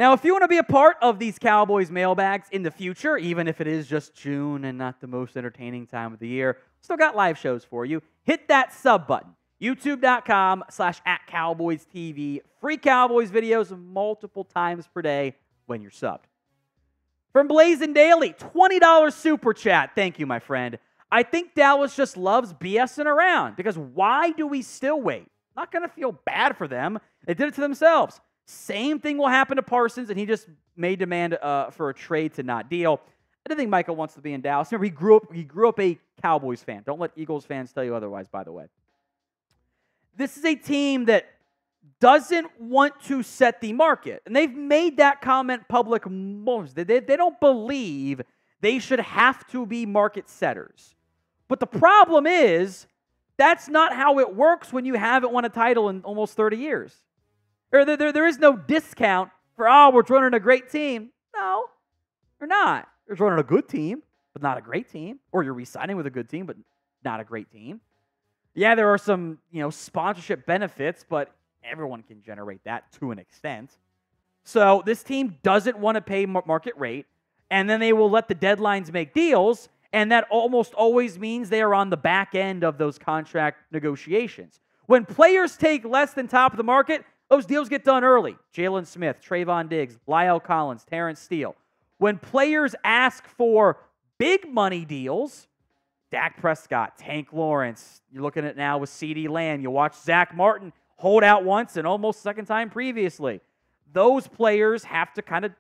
Now, if you want to be a part of these Cowboys mailbags in the future, even if it is just June and not the most entertaining time of the year, still got live shows for you. Hit that sub button. YouTube.com/@CowboysTV. Free Cowboys videos multiple times per day when you're subbed. From Blazing Daily, $20 super chat. Thank you, my friend. I think Dallas just loves BSing around because why do we still wait? Not going to feel bad for them. They did it to themselves. Same thing will happen to Parsons, and he just may demand for a trade to not deal. I don't think Michael wants to be in Dallas. Remember, he grew up a Cowboys fan. Don't let Eagles fans tell you otherwise, by the way. This is a team that doesn't want to set the market, and they've made that comment public most. They don't believe they should have to be market setters. But the problem is that's not how it works when you haven't won a title in almost 30 years. There is no discount for, we're running a great team. No, you're not. You're running a good team, but not a great team. Or you're re-signing with a good team, but not a great team. Yeah, there are some, sponsorship benefits, but everyone can generate that to an extent. So this team doesn't want to pay market rate, and then they will let the deadlines make deals, and that almost always means they are on the back end of those contract negotiations. When players take less than top of the market, those deals get done early. Jalen Smith, Trevon Diggs, Lyle Collins, Terrence Steele. When players ask for big money deals, Dak Prescott, Tank Lawrence, you're looking at now with CeeDee Lamb. You watch Zach Martin hold out once and almost second time previously. Those players have to kind of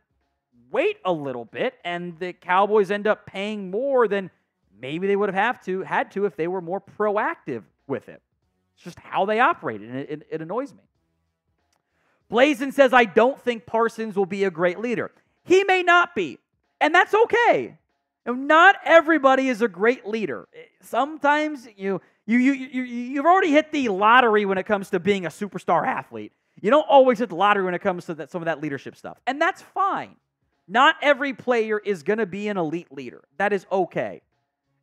wait a little bit, and the Cowboys end up paying more than maybe they would have had to if they were more proactive with it. It's just how they operate, and it annoys me. Blazin says, I don't think Parsons will be a great leader. He may not be, and that's okay. Not everybody is a great leader. Sometimes you've already hit the lottery when it comes to being a superstar athlete. You don't always hit the lottery when it comes to some of that leadership stuff, and that's fine. Not every player is going to be an elite leader. That is okay.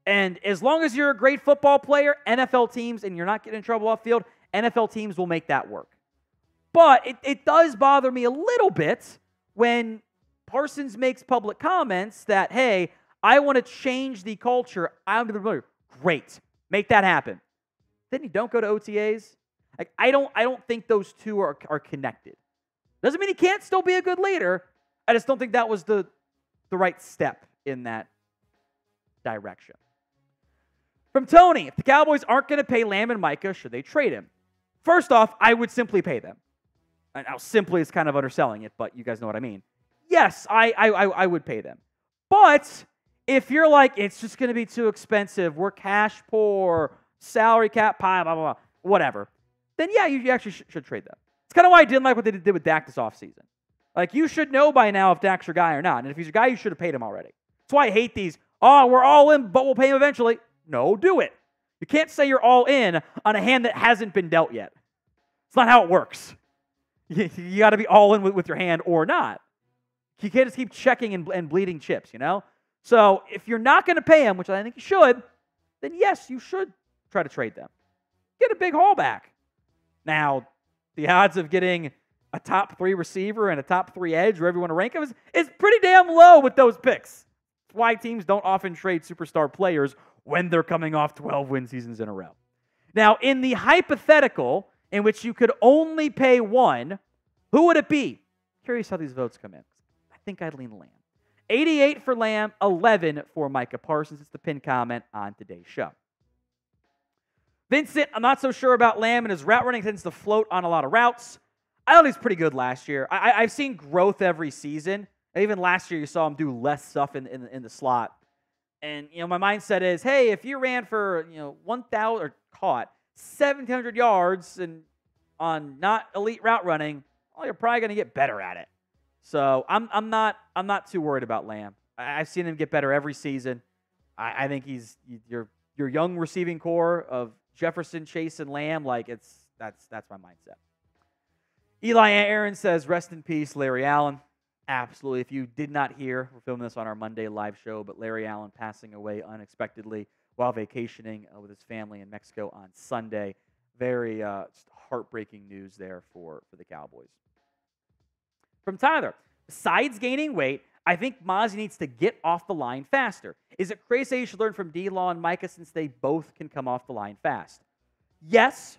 And as long as you're a great football player, NFL teams, and you're not getting in trouble off field, NFL teams will make that work. But it does bother me a little bit when Parsons makes public comments that, hey, I want to change the culture. I'm the leader. Great. Make that happen. Then you don't go to OTAs. Like, I don't think those two are connected. Doesn't mean he can't still be a good leader. I just don't think that was the right step in that direction. From Tony, if the Cowboys aren't going to pay Lamb and Micah, should they trade him? First off, I would simply pay them. And now simply is kind of underselling it, but you guys know what I mean. Yes, I would pay them. But if you're like, it's just going to be too expensive, we're cash poor, salary cap pie, blah, blah, blah, whatever, then yeah, you actually should trade them. It's kind of why I didn't like what they did with Dak this offseason. Like, you should know by now if Dak's your guy or not. And if he's your guy, you should have paid him already. That's why I hate these, we're all in, but we'll pay him eventually. No, do it. You can't say you're all in on a hand that hasn't been dealt yet. It's not how it works. You got to be all in with your hand or not. You can't just keep checking and bleeding chips, So if you're not going to pay him, which I think you should, then yes, you should try to trade them. Get a big haul back. Now, the odds of getting a top 3 receiver and a top 3 edge, wherever you want to rank them, is pretty damn low with those picks. That's why teams don't often trade superstar players when they're coming off 12 win seasons in a row. Now, in the hypothetical in which you could only pay one, who would it be? Curious how these votes come in. I think I'd lean Lamb. 88 for Lamb, 11 for Micah Parsons. It's the pinned comment on today's show. Vincent, I'm not so sure about Lamb, and his route running tends to float on a lot of routes. I thought he was pretty good last year. I've seen growth every season. Even last year, you saw him do less stuff in the slot. And, my mindset is, hey, if you ran for, 1,000 or caught 1,700 yards and on not elite route running, well, you're probably going to get better at it. So I'm not too worried about Lamb. I've seen him get better every season. I think he's your young receiving core of Jefferson, Chase, and Lamb. Like, that's my mindset. Eli Aaron says, rest in peace, Larry Allen. Absolutely. If you did not hear, we're filming this on our Monday live show, but Larry Allen passing away unexpectedly while vacationing with his family in Mexico on Sunday. Very just heartbreaking news there for the Cowboys. From Tyler, Besides gaining weight, I think Mazi needs to get off the line faster. Is it crazy you should learn from D-Law and Micah since they both can come off the line fast? Yes.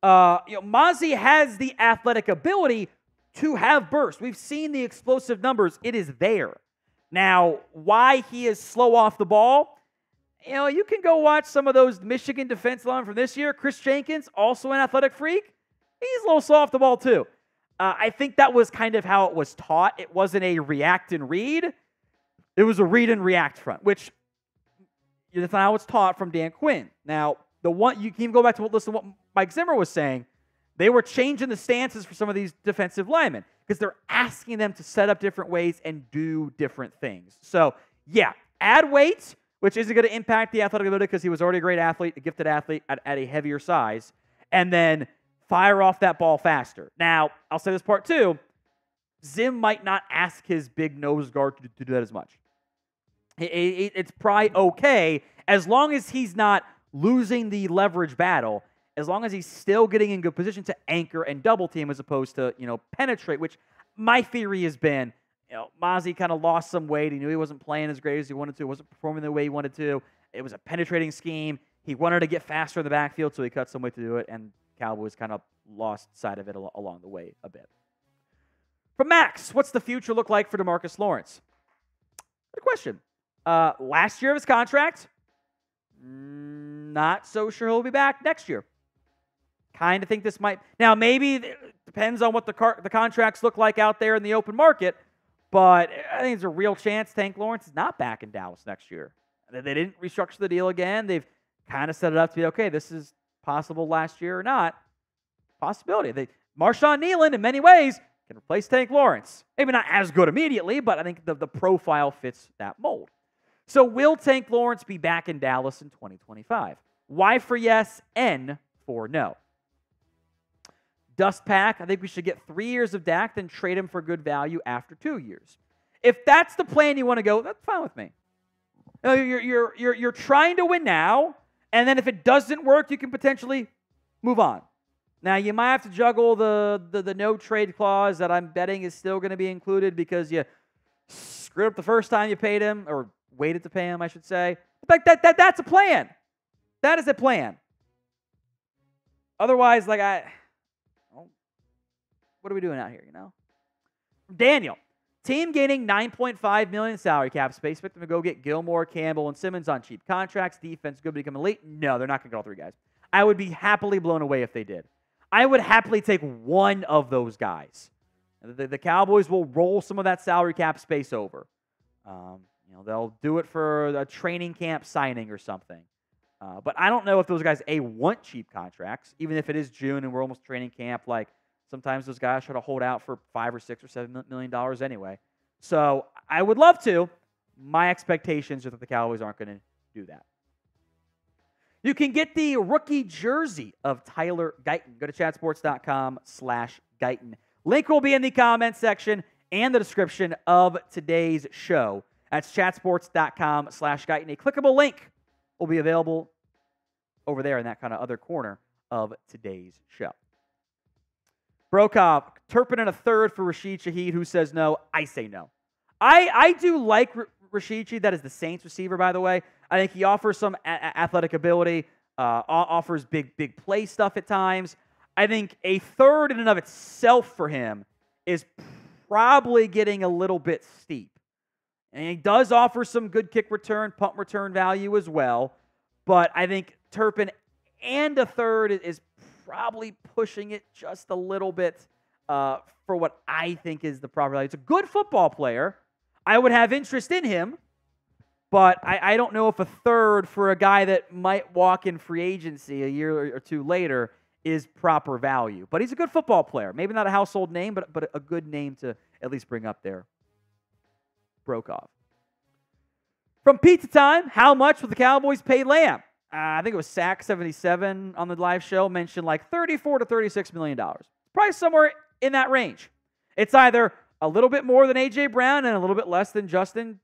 Mazi has the athletic ability to have burst. We've seen the explosive numbers. It is there. Now, why he is slow off the ball, you can go watch some of those Michigan defensive linemen from this year. Chris Jenkins, also an athletic freak. He's a little slow off the ball too. I think that was kind of how it was taught. It wasn't a react and read. It was a read and react front, which that's not how it's taught from Dan Quinn. Now, you can even go back to listen to what Mike Zimmer was saying. They were changing the stances for some of these defensive linemen because they're asking them to set up different ways and do different things. So, yeah, add weight, which isn't going to impact the athletic ability because he was already a great athlete, a gifted athlete at a heavier size, and then fire off that ball faster. Now, I'll say this part too. Zim might not ask his big nose guard to do that as much. It's probably okay as long as he's not losing the leverage battle, as long as he's still getting in good position to anchor and double team as opposed to, penetrate, which my theory has been, Mazi kind of lost some weight. He knew he wasn't playing as great as he wanted to, wasn't performing the way he wanted to. It was a penetrating scheme. He wanted to get faster in the backfield, so he cut some weight to do it, and Cowboys kind of lost sight of it along the way a bit. From Max, what's the future look like for DeMarcus Lawrence? Good question. Last year of his contract, not so sure he'll be back next year. Kind of think this might. Now, maybe it depends on what the contracts look like out there in the open market, but I think there's a real chance Tank Lawrence is not back in Dallas next year. They didn't restructure the deal again. They've kind of set it up to be, okay, this is possible last year or not. Possibility. Marshawn Nealon, in many ways, can replace Tank Lawrence. Maybe not as good immediately, but I think the profile fits that mold. So will Tank Lawrence be back in Dallas in 2025? Y for yes, N for no. Dust Pack, I think we should get 3 years of Dak, then trade him for good value after 2 years. If that's the plan you want to go, that's fine with me. You're trying to win now, and then if it doesn't work, you can potentially move on. Now, you might have to juggle the no trade clause that I'm betting is still going to be included because you screwed up the first time you paid him, or waited to pay him, I should say. But that's a plan. That is a plan. Otherwise, what are we doing out here, Daniel, team gaining $9.5 million salary cap space. Expect them to go get Gilmore, Campbell, and Simmons on cheap contracts. Defense good, become elite. No, they're not going to get all three guys. I would be happily blown away if they did. I would happily take one of those guys. The Cowboys will roll some of that salary cap space over. They'll do it for a training camp signing or something. But I don't know if those guys, want cheap contracts, even if it is June and we're almost training camp. Like, sometimes those guys try to hold out for $5 or $6 or $7 million anyway. So I would love to. My expectations are that the Cowboys aren't going to do that. You can get the rookie jersey of Tyler Guyton. Go to chatsports.com/Guyton. Link will be in the comment section and the description of today's show. That's chatsports.com/Guyton. A clickable link will be available over there in that kind of other corner of today's show. Brokaw, Turpin in a third for Rashid Shaheed. Who says no? I say no. I do like Rashid Shaheed. That is the Saints receiver, by the way. I think he offers some athletic ability, offers big play stuff at times. I think a third in and of itself for him is probably getting a little bit steep. And he does offer some good kick return, punt return value as well. But I think Turpin and a third is probably pushing it just a little bit for what I think is the proper value. It's a good football player. I would have interest in him. But I don't know if a third for a guy that might walk in free agency a year or two later is proper value. But he's a good football player. Maybe not a household name, but a good name to at least bring up there. Brokaw. From Pizza Time, how much will the Cowboys pay Lamb? I think it was Sack77 on the live show mentioned like $34 to $36 million. Probably somewhere in that range. It's either a little bit more than A.J. Brown and a little bit less than Justin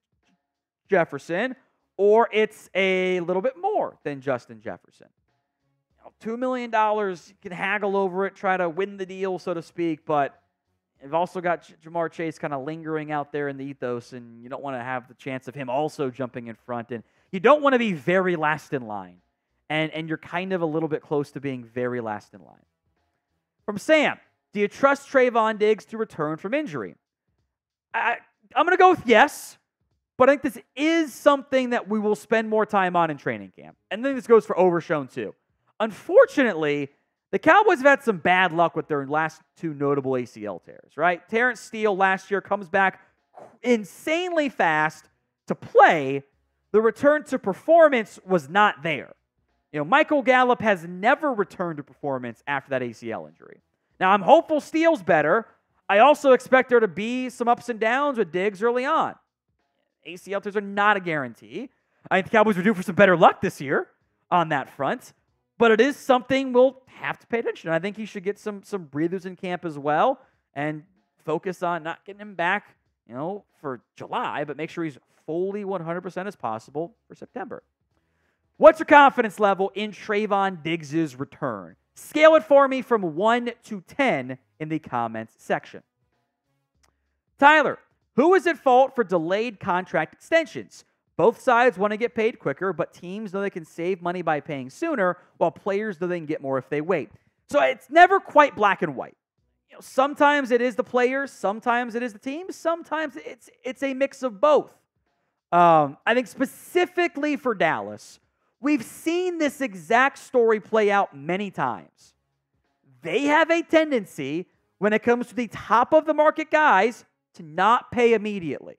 Jefferson, or it's a little bit more than Justin Jefferson. $2 million, you can haggle over it, try to win the deal, so to speak, but You've also got Jamar Chase kind of lingering out there in the ethos, and you don't want to have the chance of him also jumping in front. And you don't want to be very last in line. And you're kind of a little bit close to being very last in line. From Sam, do you trust Trevon Diggs to return from injury? I'm going to go with yes, but I think this is something that we will spend more time on in training camp. And then this goes for Overshown too. Unfortunately, the Cowboys have had some bad luck with their last two notable ACL tears, right? Terrence Steele last year comes back insanely fast to play. The return to performance was not there. Michael Gallup has never returned to performance after that ACL injury. Now, I'm hopeful Steele's better. I also expect there to be some ups and downs with Diggs early on. ACL tears are not a guarantee. I think the Cowboys are due for some better luck this year on that front. But it is something we'll have to pay attention to. I think he should get some breathers in camp as well and focus on not getting him back, for July, but make sure he's fully 100% as possible for September. What's your confidence level in Trevon Diggs' return? Scale it for me from 1 to 10 in the comments section. Tyler, who is at fault for delayed contract extensions? Both sides want to get paid quicker, but teams know they can save money by paying sooner, while players know they can get more if they wait. So it's never quite black and white. Sometimes it is the players, sometimes it is the teams, sometimes it's a mix of both. I think specifically for Dallas, we've seen this exact story play out many times. They have a tendency, when it comes to the top of the market guys, to not pay immediately.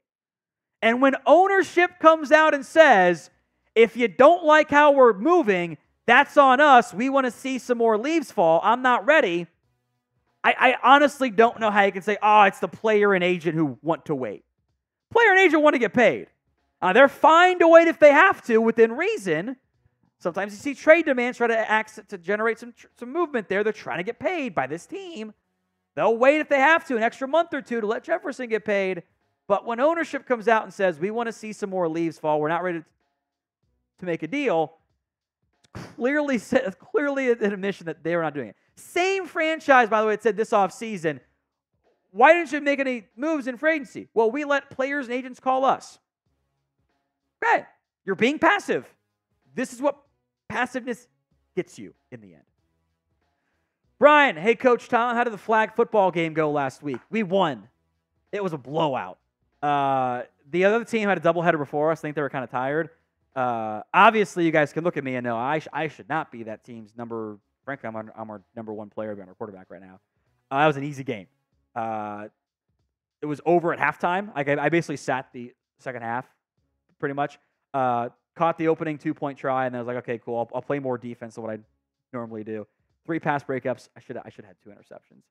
And when ownership comes out and says, if you don't like how we're moving, that's on us. We want to see some more leaves fall. I'm not ready. I honestly don't know how you can say, it's the player and agent who want to wait. Player and agent want to get paid. They're fine to wait if they have to within reason. Sometimes you see trade demands try to generate some movement there. They're trying to get paid by this team. They'll wait if they have to, an extra month or two to let Jefferson get paid. But when ownership comes out and says, we want to see some more leaves fall, we're not ready to make a deal, clearly an admission that they were not doing it. Same franchise, by the way, it said this offseason, why didn't you make any moves in free agency? Well, we let players and agents call us. Okay, you're being passive. This is what passiveness gets you in the end. Brian, hey, Coach Tom, how did the flag football game go last week? We won. It was a blowout. The other team had a doubleheader before us. I think they were kind of tired. Obviously, you guys can look at me and know I should not be that team's number. Frankly, I'm our number one player, I'm our quarterback right now. That was an easy game. It was over at halftime. I basically sat the second half, pretty much. Caught the opening 2-point try, and then I was like, okay, cool. I'll play more defense than what I normally do. 3 pass breakups. I should have had 2 interceptions.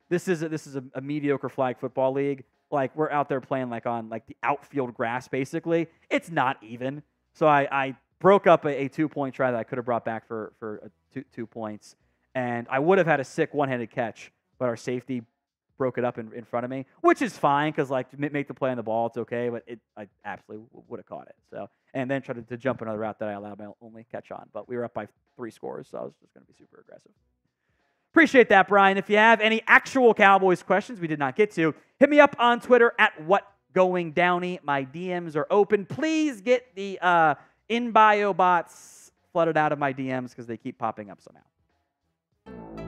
This is a mediocre flag football league. Like, we're out there playing on the outfield grass, basically. It's not even. So I broke up a 2-point try that I could have brought back for 2 points. And I would have had a sick one-handed catch, but our safety broke it up in front of me, which is fine because, to make the play on the ball, it's okay, but I absolutely would have caught it. So, and then tried to jump another route that I allowed my only catch on. But we were up by 3 scores, so I was just going to be super aggressive. Appreciate that, Brian. If you have any actual Cowboys questions we did not get to, hit me up on Twitter at WhatGoingDowney. My DMs are open. Please get the in-bio bots flooded out of my DMs because they keep popping up somehow.